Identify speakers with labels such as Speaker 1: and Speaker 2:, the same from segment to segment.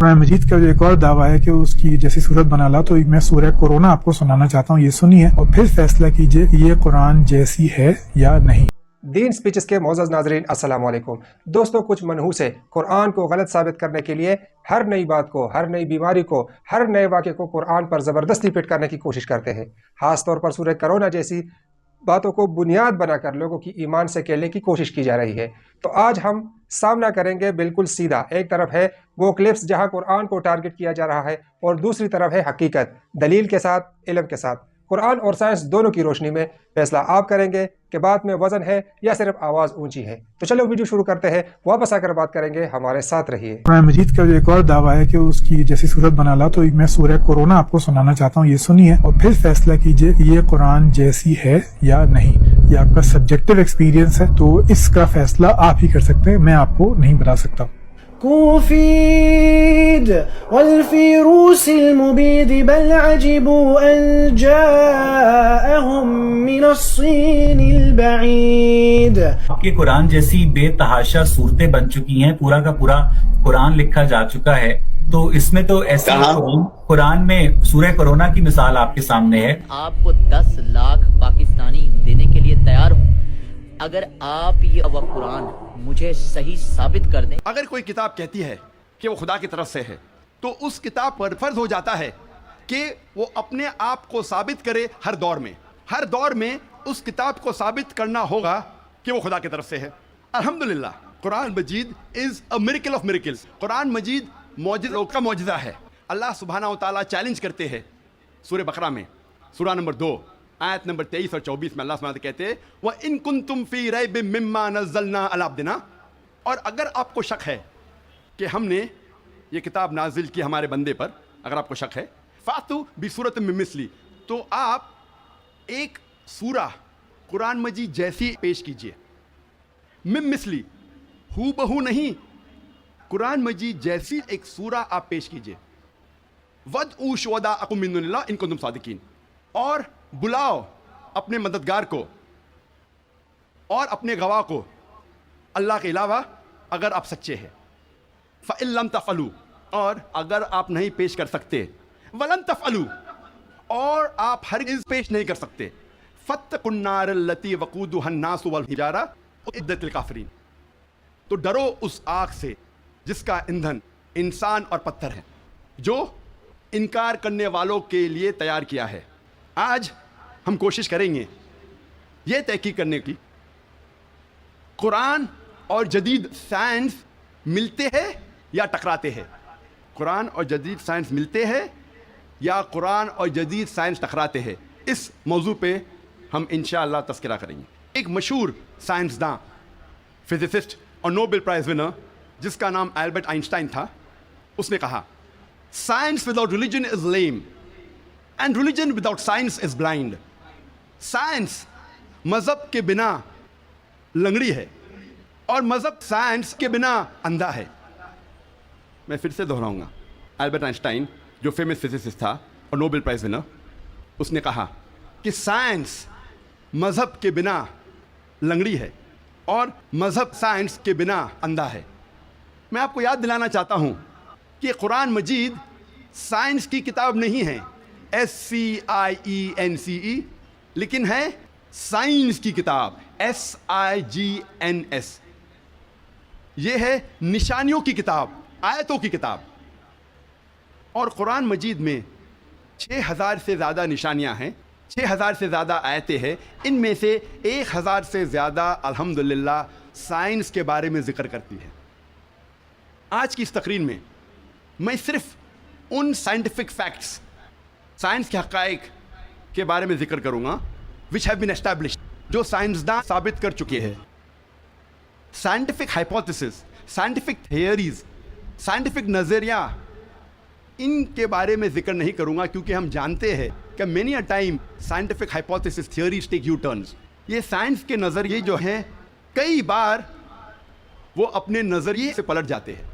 Speaker 1: قرآن مجید کا جو ایک اور دعویٰ ہے کہ اس کی جیسی صورت بنا لا، تو میں سورہ کورونا آپ کو سنانا چاہتا ہوں، یہ سنیے اور پھر فیصلہ کیجئے یہ قرآن جیسی ہے یا نہیں۔
Speaker 2: دین سپیچز کے معزز ناظرین السلام علیکم دوستوں، کچھ منحوس ہے قرآن کو غلط ثابت کرنے کے لیے ہر نئی بات کو، ہر نئی بیماری کو، ہر نئے واقعے کو قرآن پر زبردستی فٹ کرنے کی کوشش کرتے ہیں۔ خاص طور پر سورہ کرونا جیسی باتوں کو بنیاد بنا کر لوگوں کی ایمان سے کھیلنے کی کوشش کی جا رہی ہے۔ تو آج ہم سامنا کریں گے بالکل سیدھا، ایک طرف ہے وہ کلپس جہاں قرآن کو ٹارگٹ کیا جا رہا ہے اور دوسری طرف ہے حقیقت، دلیل کے ساتھ، علم کے ساتھ۔ قرآن اور سائنس دونوں کی روشنی میں فیصلہ آپ کریں گے کہ بات میں وزن ہے یا صرف آواز اونچی ہے۔ تو چلو ویڈیو شروع کرتے ہیں، واپس آ کر بات کریں گے، ہمارے ساتھ رہیے۔
Speaker 1: قرآن مجید کا جو ایک اور دعویٰ ہے کہ اس کی جیسی صورت بنا لا، تو میں سورہ کورونا آپ کو سنانا چاہتا ہوں، یہ سنیے اور پھر فیصلہ کیجئے یہ قرآن جیسی ہے یا نہیں۔ یہ آپ کا سبجیکٹیو ایکسپیرینس ہے، تو اس کا فیصلہ آپ ہی کر سکتے ہیں، میں آپ کو نہیں بتا سکتا۔
Speaker 3: كوفيد والفيروس المبيد بل عجبوا أن جاءهم من الصين البعيد۔
Speaker 4: آپ کے قرآن جیسی بے تحاشا صورتیں بن چکی ہیں، پورا کا پورا قرآن لکھا جا چکا ہے، تو اس میں تو ایسے قرآن میں سورہ کرونا کی مثال آپ کے سامنے ہے۔
Speaker 5: آپ کو 10 لاکھ پاکستانی دینے کے لیے تیار ہوں اگر آپ یہ قرآن مجھے صحیح ثابت کر دیں۔
Speaker 6: اگر کوئی کتاب کہتی ہے کہ وہ خدا کی طرف سے ہے تو اس کتاب پر فرض ہو جاتا ہے کہ وہ اپنے آپ کو ثابت کرے ہر دور میں اس کتاب کو ثابت کرنا ہوگا کہ وہ خدا کی طرف سے ہے۔ الحمدللہ قرآن مجید از اے میریکل آف میریکلز۔ قرآن مجید معجزوں کا معجزہ ہے۔ اللہ سبحانہ و تعالیٰ چیلنج کرتے ہیں سورہ بقرہ میں، سورہ نمبر 2 آیت نمبر 23 اور 24 میں اللہ سبحانہ و تعالیٰ کہتے ہیں وَإِن كُنتُمْ فِي رَيْبٍ مِّمَّا نَزَّلْنَا عَلَىٰ عَبْدِنَا، اور اگر آپ کو شک ہے کہ ہم نے یہ کتاب نازل کی ہمارے بندے پر، اگر آپ کو شک ہے فَأْتُوا بِسُورَةٍ مِّن مِّثْلِهِ، تو آپ ایک سورہ قرآن مجید جیسی پیش کیجئے۔ مِّن مِّثْلِهِ، ہو بہو نہیں، قرآن مجید جیسی ایک سورہ آپ پیش کیجئے۔ وَادْعُوا شُهَدَاءَكُم مِّن دُونِ اللَّهِ إِن كُنتُمْ صَادِقِينَ، اور بلاؤ اپنے مددگار کو اور اپنے گواہ کو اللہ کے علاوہ اگر آپ سچے ہیں۔ فَإِن لَمْ تَفْعَلُوا، اور اگر آپ نہیں پیش کر سکتے، وَلَن تَفْعَلُوا، اور آپ ہرگز پیش نہیں کر سکتے، فَاتَّقُوا النَّارَ الَّتِي وَقُودُهَا النَّاسُ وَالْحِجَارَةُ أُعِدَّتْ لِلْكَافِرِينَ، تو ڈرو اس آگ سے جس کا ایندھن انسان اور پتھر ہے، جو انکار کرنے والوں کے لیے تیار کیا ہے۔ آج ہم کوشش کریں گے یہ تحقیق کرنے کی قرآن اور جدید سائنس ملتے ہیں یا ٹکراتے ہیں، قرآن اور جدید سائنس ملتے ہیں یا قرآن اور جدید سائنس ٹکراتے ہیں۔ اس موضوع پہ ہم انشاءاللہ تذکرہ کریں گے۔ ایک مشہور سائنسداں، فزسسٹ اور نوبل پرائز ونر جس کا نام البرٹ آئنسٹائن تھا، اس نے کہا science without religion is lame and religion without science is blind. Science مذہب کے بنا لنگڑی ہے اور مذہب سائنس کے بنا اندھا ہے۔ میں پھر سے دہراؤں گا، البرٹ آئنسٹائن جو فیمس فزسسٹ تھا اور نوبل پرائز ونر، اس نے کہا کہ سائنس مذہب کے بنا لنگڑی ہے اور مذہب سائنس کے بنا اندھا ہے۔ میں آپ کو یاد دلانا چاہتا ہوں کہ قرآن مجید سائنس کی کتاب نہیں ہے، SCIENCE، لیکن ہے سائنس کی کتاب، SIGNS۔ یہ ہے نشانیوں کی کتاب، آیتوں کی کتاب، اور قرآن مجید میں 6000 سے زیادہ نشانیاں ہیں، 6000 سے زیادہ آیتیں ہیں، ان میں سے 1000 سے زیادہ الحمدللہ سائنس کے بارے میں ذکر کرتی ہے۔ آج کی اس تقریر میں میں صرف ان سائنٹیفک فیکٹس، سائنس کے حقائق کے بارے میں ذکر کروں گا which have been established، جو سائنسداں ثابت کر چکے ہیں۔ Scientific hypotheses, scientific theories, scientific نظریہ، ان کے بارے میں ذکر نہیں کروں گا کیونکہ ہم جانتے ہیں کہ many a time scientific hypothesis theories take U-turns۔ یہ سائنس کے نظریے جو ہیں کئی بار وہ اپنے نظریے سے پلٹ جاتے ہیں،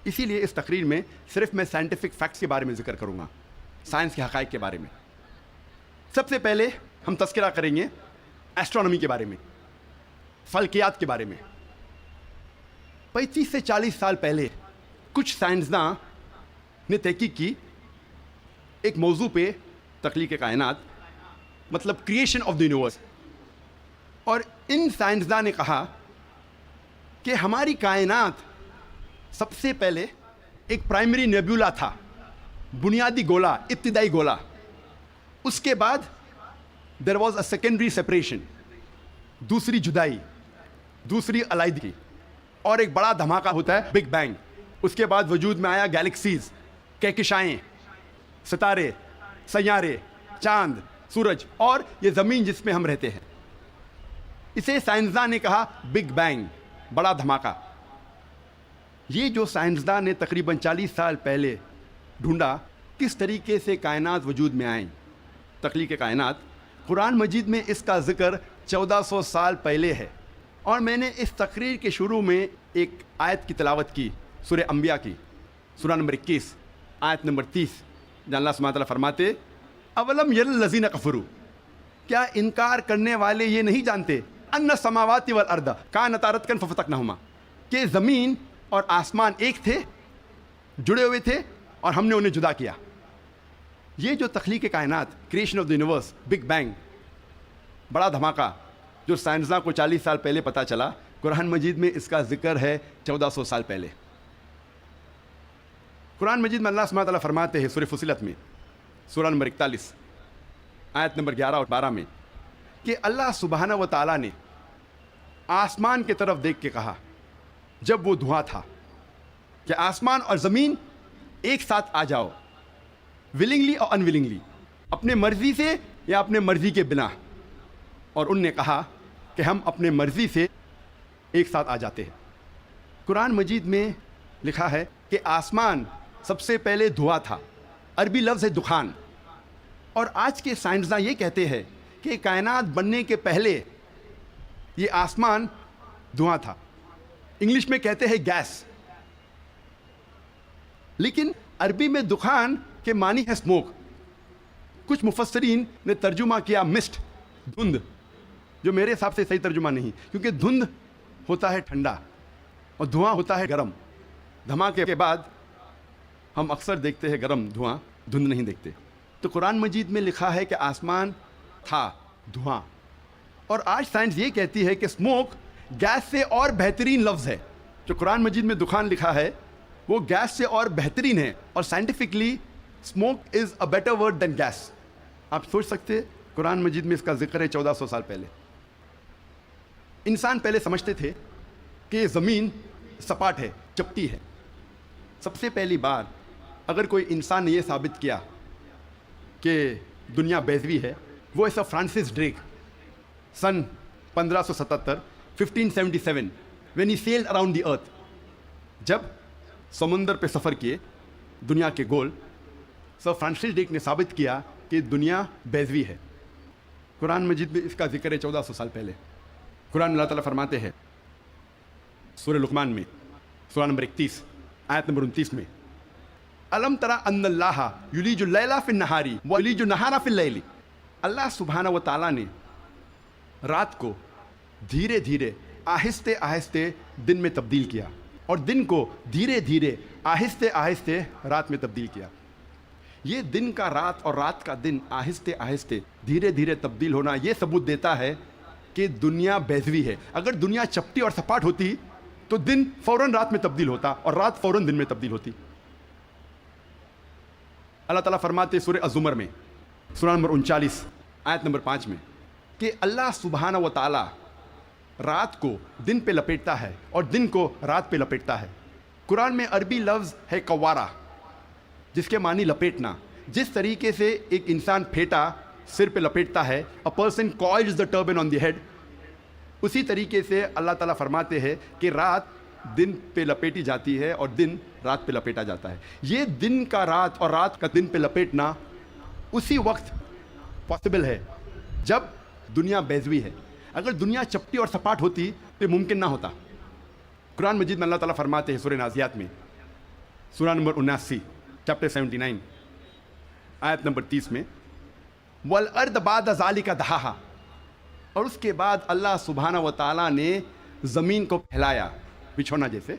Speaker 6: اسی لیے اس تقریر میں صرف میں سائنٹیفک فیکٹس کے بارے میں ذکر کروں گا، سائنس کے حقائق کے بارے میں۔ سب سے پہلے ہم تذکرہ کریں گے ایسٹرونومی کے بارے میں، فلکیات کے بارے میں۔ 35 سے 40 سال پہلے کچھ سائنسداں نے تحقیق کی ایک موضوع پہ، تخلیق کائنات مطلب کریشن آف دا یونیورس، اور ان سائنسداں نے کہا کہ ہماری کائنات سب سے پہلے ایک پرائمری نیبولا تھا، بنیادی گولا، ابتدائی گولا. اس کے بعد there was a secondary separation, دوسری جدائی، دوسری علیحدگی، اور ایک بڑا دھماکہ ہوتا ہے بگ بینگ. اس کے بعد وجود میں آیا گیلیکسیز، کہکشائیں، ستارے، سیارے، چاند، سورج، اور یہ زمین جس میں ہم رہتے ہیں. اسے سائنسداں نے کہا بگ بینگ، بڑا دھماکہ. یہ جو سائنسداں نے تقریباً 40 سال پہلے ڈھونڈا کس طریقے سے کائنات وجود میں آئیں، تخلیق کائنات، قرآن مجید میں اس کا ذکر 1400 سال پہلے ہے. اور میں نے اس تقریر کے شروع میں ایک آیت کی تلاوت کی، سورہ انبیاء کی، سورہ نمبر 21 آیت نمبر 30، جہاں اللہ سبحانہ تعالیٰ فرماتے اولم یر الذین کفروا، کیا انکار کرنے والے یہ نہیں جانتے ان السماوات والارض کانتا رتقا ففتقناہما، کہ زمین اور آسمان ایک تھے، جڑے ہوئے تھے، اور ہم نے انہیں جدا کیا. یہ جو تخلیق کائنات، creation of the universe, big bang, بڑا دھماکہ، جو سائنسداں کو 40 سال پہلے پتہ چلا، قرآن مجید میں اس کا ذکر ہے 1400 سال پہلے. قرآن مجید میں اللہ سبحانہ تعالیٰ فرماتے ہیں سورہ فصلت میں، سورہ نمبر 41 آیت نمبر 11 اور 12 میں، کہ اللہ سبحانہ و تعالیٰ نے آسمان کی طرف دیکھ کے کہا جب وہ دھواں تھا کہ آسمان اور زمین ایک ساتھ آ جاؤ، ولنگلی اور ان ولنگلی، اپنے مرضی سے یا اپنے مرضی کے بنا. اور ان نے کہا کہ ہم اپنے مرضی سے ایک ساتھ آ جاتے ہیں. قرآن مجید میں لکھا ہے کہ آسمان سب سے پہلے دھواں تھا، عربی لفظ ہے دخان. اور آج کے سائنسداں یہ کہتے ہیں کہ کائنات بننے کے پہلے یہ آسمان دھواں تھا، انگلش میں کہتے ہیں گیس. لیکن عربی میں دخان کے معنی ہے اسموک. کچھ مفسرین نے ترجمہ کیا مسٹ، دھند، جو میرے حساب سے صحیح ترجمہ نہیں، کیونکہ دھند ہوتا ہے ٹھنڈا اور دھواں ہوتا ہے گرم. دھماکے کے بعد ہم اکثر دیکھتے ہیں گرم دھواں، دھند نہیں دیکھتے. تو قرآن مجید میں لکھا ہے کہ آسمان تھا دھواں. اور آج سائنس یہ کہتی ہے کہ اسموک گیس سے اور بہترین لفظ ہے. جو قرآن مجید میں دخان لکھا ہے وہ گیس سے اور بہترین ہے، اور scientifically smoke is a better word than gas. آپ سوچ سکتے قرآن مجید میں اس کا ذکر ہے 1400 سال پہلے. انسان پہلے سمجھتے تھے کہ زمین سپاٹ ہے، چپٹی ہے. سب سے پہلی بار اگر کوئی انسان نے یہ ثابت کیا کہ دنیا بیضوی ہے، وہ ایسا فرانسس ڈریک سن 1577 when he sailed around the earth، جب سمندر پہ سفر کیے دنیا کے گول، سر فرانسس ڈریک نے ثابت کیا کہ دنیا بیضوی ہے. قرآن مجید میں اس کا ذکر ہے 1400 سال پہلے. قرآن اللہ تعالیٰ فرماتے ہیں سورہ لقمان میں، سورہ نمبر 31 آیت نمبر 29 میں، الم تری ان اللہ یلیج اللیل فی النہار ویلیج النہار فی اللیل. اللہ سبحانہ و تعالیٰ نے رات کو دھیرے دھیرے آہستہ آہستہ دن میں تبدیل کیا، اور دن کو دھیرے دھیرے آہستہ آہستہ رات میں تبدیل کیا. یہ دن کا رات اور رات کا دن آہستہ آہستہ دھیرے دھیرے تبدیل ہونا یہ ثبوت دیتا ہے کہ دنیا بیضوی ہے. اگر دنیا چپٹی اور سپاٹ ہوتی تو دن فوراً رات میں تبدیل ہوتا اور رات فوراً دن میں تبدیل ہوتی. اللہ تعالیٰ فرماتے سورہ الزمر میں، سورہ نمبر 39 آیت نمبر 5 میں، کہ اللہ سبحانہ و تعالیٰ رات کو دن پہ لپیٹتا ہے اور دن کو رات پہ لپیٹتا ہے. قرآن میں عربی لفظ ہے کوارا، جس کے معنی لپیٹنا. جس طریقے سے ایک انسان پھیٹا سر پہ لپیٹتا ہے، a person coils the turban on the head، اسی طریقے سے اللہ تعالیٰ فرماتے ہیں کہ رات دن پہ لپیٹی جاتی ہے اور دن رات پہ لپیٹا جاتا ہے. یہ دن کا رات اور رات کا دن پہ لپیٹنا اسی وقت پاسبل ہے جب دنیا بیضوی ہے. اگر دنیا چپٹی اور سپاٹ ہوتی تو یہ ممکن نہ ہوتا. قرآن مجید میں اللہ تعالیٰ فرماتے ہیں سورہ نازیات میں، سورہ نمبر 79 چیپٹر 79 آیت نمبر 30 میں، وَالْأَرْضَ بَعْدَ ذَلِكَ دَحَاهَا، اور اس کے بعد اللہ سبحانہ و تعالیٰ نے زمین کو پھیلایا، بچھونا جیسے.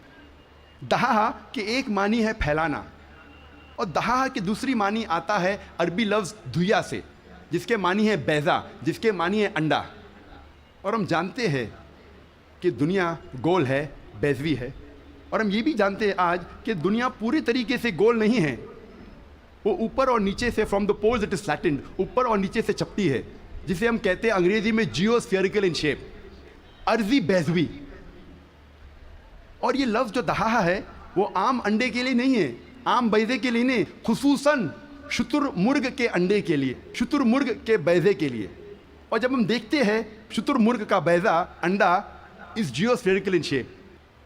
Speaker 6: دہا کہ ایک معنی ہے پھیلانا، اور دہا کی دوسری معنی آتا ہے عربی لفظ دھویا سے، جس کے معنی ہے بیضا، جس کے معنی ہے انڈا. اور ہم جانتے ہیں کہ دنیا گول ہے، بیضوی ہے. اور ہم یہ بھی جانتے ہیں آج کہ دنیا پوری طریقے سے گول نہیں ہے، وہ اوپر اور نیچے سے from the poles it is flattened, اوپر اور نیچے سے چپٹی ہے، جسے ہم کہتے ہیں انگریزی میں جیو اسفیئریکل ان شیپ، عرضی بیضوی. اور یہ لفظ جو دہا ہے وہ عام انڈے کے لیے نہیں ہے، عام بیضے کے لیے نہیں، خصوصاً شتر مرغ کے انڈے کے لیے، شتر مرغ کے بیضے کے لیے. اور جب ہم دیکھتے ہیں شتر مرغ کا بیضا، انڈا اس جیو اسفیئریکل ان شیپ،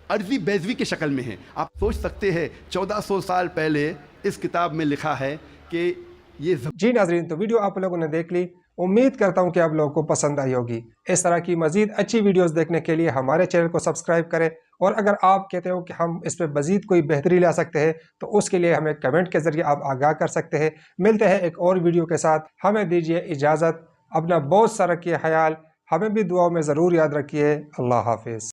Speaker 6: عرضی بیضوی کی شکل میں ہے. آپ سوچ سکتے ہیں 1400 سال پہلے اس کتاب میں لکھا ہے کہ یہ
Speaker 2: جی ناظرین، تو ویڈیو آپ لوگوں نے دیکھ لی، امید کرتا ہوں کہ آپ لوگوں کو پسند آئی ہوگی. اس طرح کی مزید اچھی ویڈیوز دیکھنے کے لیے ہمارے چینل کو سبسکرائب کریں، اور اگر آپ کہتے ہو کہ ہم اس پہ مزید کوئی بہتری لا سکتے ہیں تو اس کے لیے ہمیں کمنٹ کے ذریعے آپ آگاہ کر سکتے ہیں. ملتے ہیں ایک اور ویڈیو کے ساتھ، ہمیں دیجیے اجازت. اپنا بہت سارا رکھیے خیال، ہمیں بھی دعاؤں میں ضرور یاد رکھیے. اللہ حافظ.